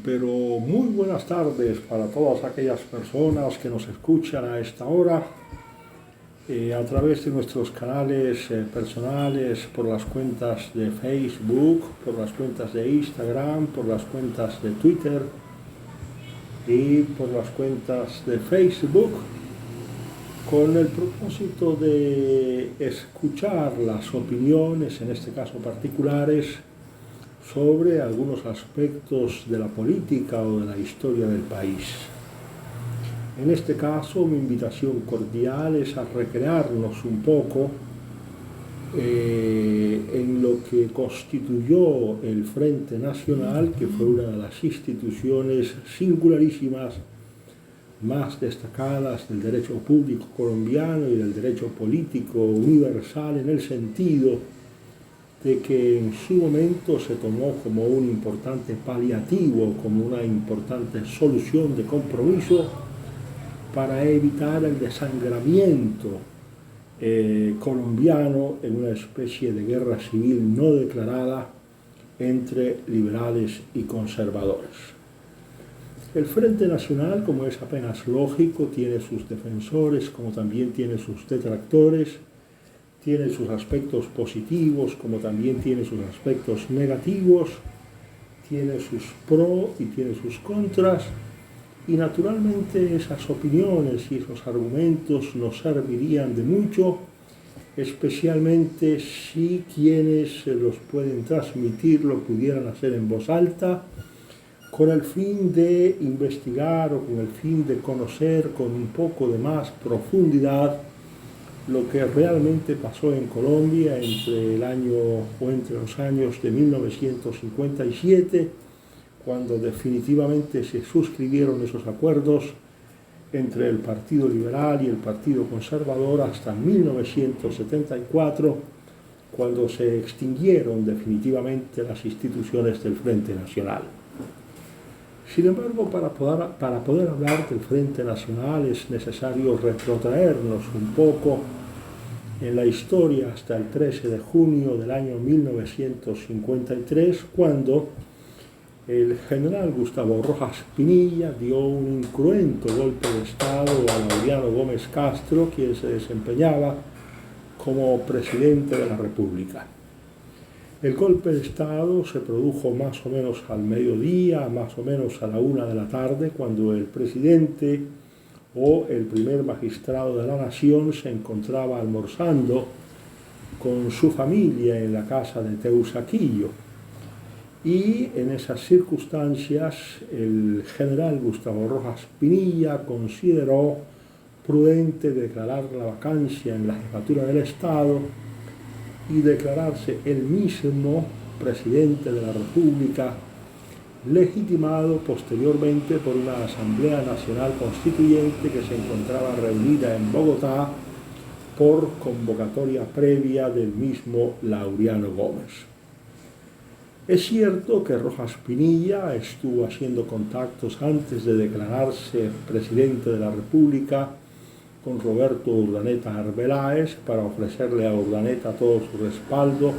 Pero muy buenas tardes para todas aquellas personas que nos escuchan a esta hora a través de nuestros canales personales, por las cuentas de Facebook, por las cuentas de Instagram, por las cuentas de Twitter y por las cuentas de Facebook, con el propósito de escuchar las opiniones, en este caso particulares, sobre algunos aspectos de la política o de la historia del país. En este caso, mi invitación cordial es a recrearnos un poco en lo que constituyó el Frente Nacional, que fue una de las instituciones singularísimas más destacadas del derecho público colombiano y del derecho político universal, en el sentido de que en su momento se tomó como un importante paliativo, como una importante solución de compromiso para evitar el desangramiento colombiano en una especie de guerra civil no declarada entre liberales y conservadores. El Frente Nacional, como es apenas lógico, tiene sus defensores como también tiene sus detractores, tiene sus aspectos positivos como también tiene sus aspectos negativos, tiene sus pros y tiene sus contras, y naturalmente esas opiniones y esos argumentos nos servirían de mucho, especialmente si quienes los pueden transmitir lo pudieran hacer en voz alta, con el fin de investigar o con el fin de conocer con un poco de más profundidad lo que realmente pasó en Colombia entre los años de 1957, cuando definitivamente se suscribieron esos acuerdos entre el Partido Liberal y el Partido Conservador, hasta 1974, cuando se extinguieron definitivamente las instituciones del Frente Nacional. Sin embargo, para poder hablar del Frente Nacional es necesario retrotraernos un poco en la historia hasta el 13 de junio del año 1953, cuando el general Gustavo Rojas Pinilla dio un incruento golpe de Estado a Laureano Gómez Castro, quien se desempeñaba como presidente de la República. El golpe de Estado se produjo más o menos al mediodía, más o menos a la 1 de la tarde, cuando el presidente o el primer magistrado de la nación se encontraba almorzando con su familia en la casa de Teusaquillo. Y en esas circunstancias el general Gustavo Rojas Pinilla consideró prudente declarar la vacancia en la jefatura del Estado y declararse él mismo presidente de la República, legitimado posteriormente por una Asamblea Nacional Constituyente que se encontraba reunida en Bogotá por convocatoria previa del mismo Laureano Gómez. Es cierto que Rojas Pinilla estuvo haciendo contactos antes de declararse presidente de la República con Roberto Urdaneta Arbeláez para ofrecerle a Urdaneta todo su respaldo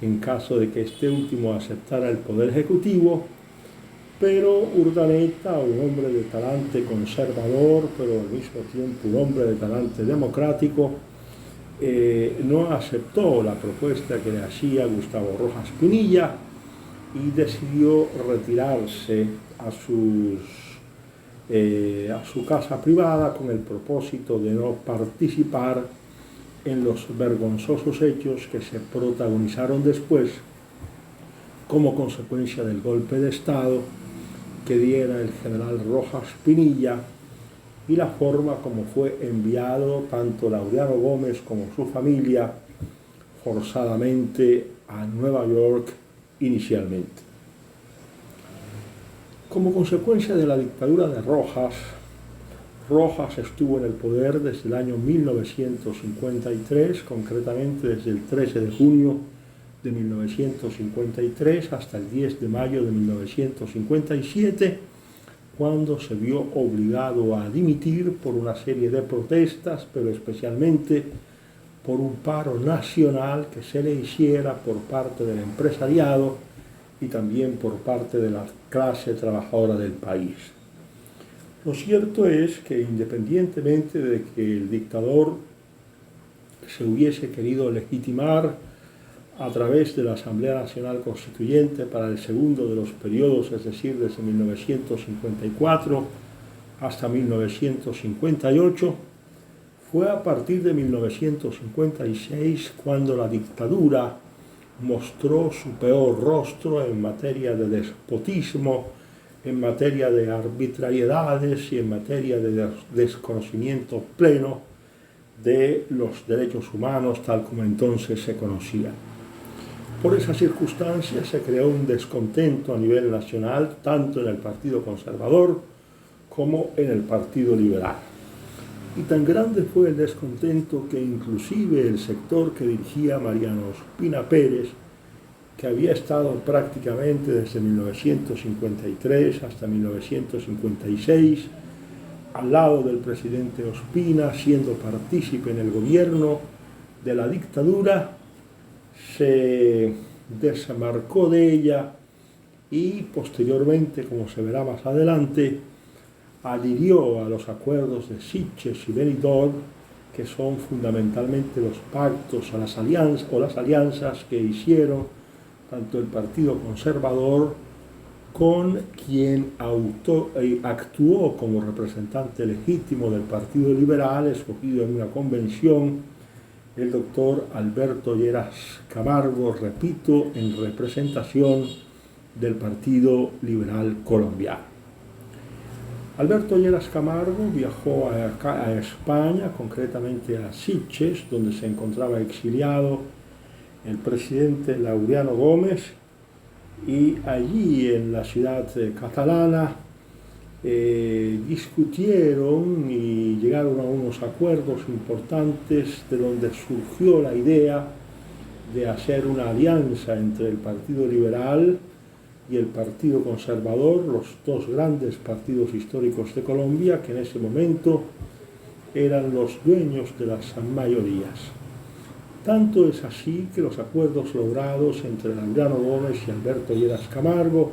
en caso de que este último aceptara el poder ejecutivo, pero Urdaneta, un hombre de talante conservador, pero al mismo tiempo un hombre de talante democrático, no aceptó la propuesta que le hacía Gustavo Rojas Pinilla y decidió retirarse a su casa privada con el propósito de no participar en los vergonzosos hechos que se protagonizaron después como consecuencia del golpe de Estado que diera el general Rojas Pinilla y la forma como fue enviado tanto Laureano Gómez como su familia forzadamente a Nueva York inicialmente. Como consecuencia de la dictadura de Rojas estuvo en el poder desde el año 1953, concretamente desde el 13 de junio de 1953 hasta el 10 de mayo de 1957, cuando se vio obligado a dimitir por una serie de protestas, pero especialmente por un paro nacional que se le hiciera por parte del empresariado y también por parte de la clase trabajadora del país. Lo cierto es que independientemente de que el dictador se hubiese querido legitimar a través de la Asamblea Nacional Constituyente para el segundo de los periodos, es decir, desde 1954 hasta 1958, fue a partir de 1956 cuando la dictadura mostró su peor rostro en materia de despotismo, en materia de arbitrariedades y en materia de desconocimiento pleno de los derechos humanos tal como entonces se conocían. Por esas circunstancias se creó un descontento a nivel nacional, tanto en el Partido Conservador como en el Partido Liberal. Y tan grande fue el descontento que inclusive el sector que dirigía Mariano Ospina Pérez, que había estado prácticamente desde 1953 hasta 1956 al lado del presidente Ospina, siendo partícipe en el gobierno de la dictadura, se desembarcó de ella y posteriormente, como se verá más adelante, adhirió a los acuerdos de Sitges y Benidorm, que son fundamentalmente los pactos las alianzas que hicieron tanto el Partido Conservador con quien actuó como representante legítimo del Partido Liberal, escogido en una convención, el doctor Alberto Lleras Camargo, repito, en representación del Partido Liberal colombiano. Alberto Lleras Camargo viajó a España, concretamente a Sitges, donde se encontraba exiliado el presidente Laureano Gómez, y allí en la ciudad catalana discutieron y llegaron a unos acuerdos importantes de donde surgió la idea de hacer una alianza entre el Partido Liberal y el Partido Conservador, los dos grandes partidos históricos de Colombia, que en ese momento eran los dueños de las mayorías. Tanto es así que los acuerdos logrados entre Laureano Gómez y Alberto Lleras Camargo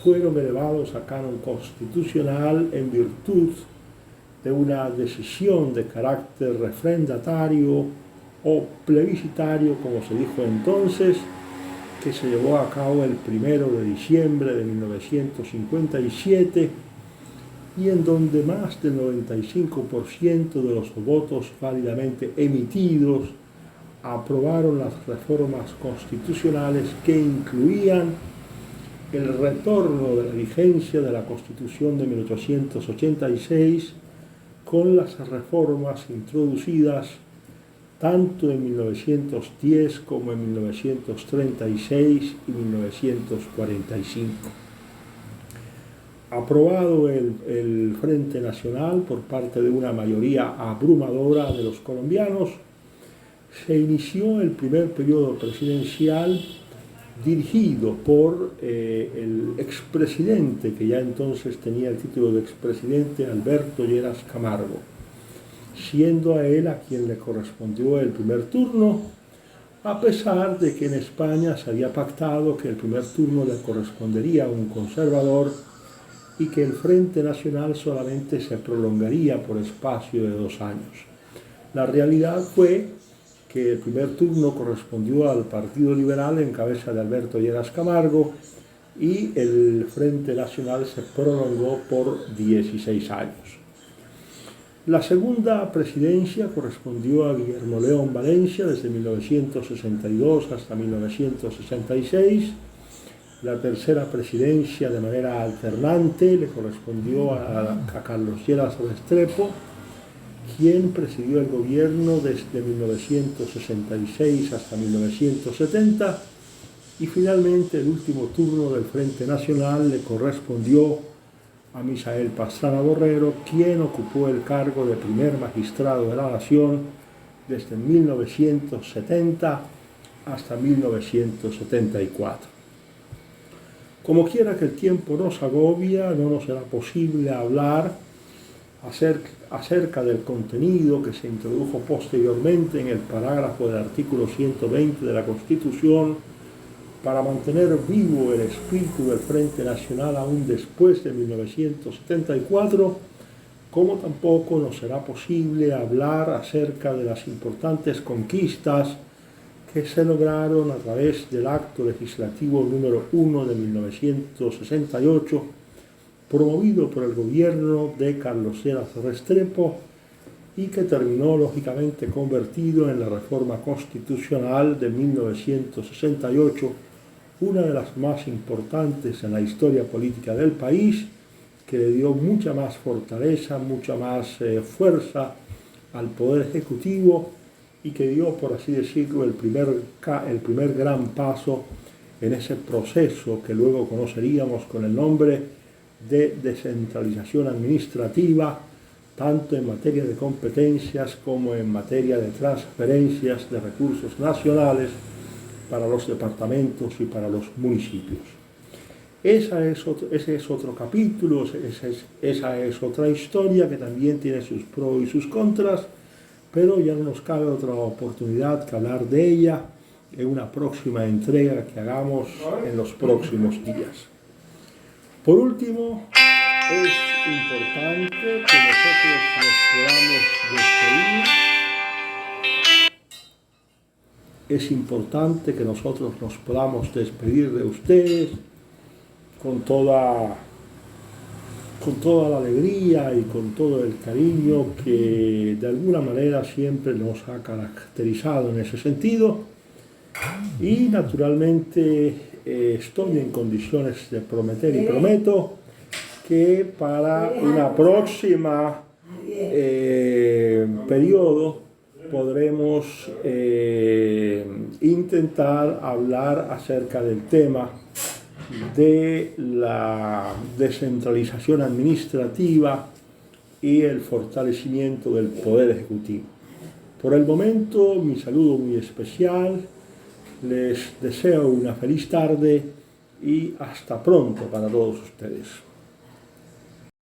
fueron elevados a canon constitucional en virtud de una decisión de carácter refrendatario o plebiscitario, como se dijo entonces, que se llevó a cabo el 1 de diciembre de 1957 y en donde más del 95% de los votos válidamente emitidos aprobaron las reformas constitucionales que incluían el retorno de la vigencia de la Constitución de 1886 con las reformas introducidas tanto en 1910 como en 1936 y 1945. Aprobado el Frente Nacional por parte de una mayoría abrumadora de los colombianos, se inició el primer periodo presidencial dirigido por el expresidente, que ya entonces tenía el título de expresidente, Alberto Lleras Camargo, siendo a él a quien le correspondió el primer turno, a pesar de que en España se había pactado que el primer turno le correspondería a un conservador y que el Frente Nacional solamente se prolongaría por espacio de 2 años. La realidad fue que el primer turno correspondió al Partido Liberal en cabeza de Alberto Lleras Camargo y el Frente Nacional se prolongó por 16 años. La segunda presidencia correspondió a Guillermo León Valencia desde 1962 hasta 1966. La tercera presidencia de manera alternante le correspondió a Carlos Lleras Restrepo, quien presidió el gobierno desde 1966 hasta 1970, y finalmente el último turno del Frente Nacional le correspondió a Misael Pastrana Borrero, quien ocupó el cargo de primer magistrado de la Nación desde 1970 hasta 1974. Como quiera que el tiempo nos agobia, no nos será posible hablar acerca del contenido que se introdujo posteriormente en el parágrafo del artículo 120 de la Constitución, para mantener vivo el espíritu del Frente Nacional aún después de 1974, como tampoco nos será posible hablar acerca de las importantes conquistas que se lograron a través del acto legislativo número 1 de 1968, promovido por el gobierno de Carlos Lleras Restrepo y que terminó lógicamente convertido en la reforma constitucional de 1968, una de las más importantes en la historia política del país, que le dio mucha más fortaleza, mucha más fuerza al Poder Ejecutivo y que dio, por así decirlo, el primer gran paso en ese proceso que luego conoceríamos con el nombre de descentralización administrativa, tanto en materia de competencias como en materia de transferencias de recursos nacionales para los departamentos y para los municipios. Ese es otro capítulo, esa es otra historia que también tiene sus pros y sus contras, pero ya no nos cabe otra oportunidad que hablar de ella en una próxima entrega que hagamos en los próximos días. Por último, es importante que nosotros nos podamos despedir. Es importante que nosotros nos podamos despedir de ustedes con toda la alegría y con todo el cariño que de alguna manera siempre nos ha caracterizado en ese sentido. Y naturalmente estoy en condiciones de prometer y prometo que para una próxima periodo podremos intentar hablar acerca del tema de la descentralización administrativa y el fortalecimiento del Poder Ejecutivo. Por el momento, mi saludo muy especial, les deseo una feliz tarde y hasta pronto para todos ustedes.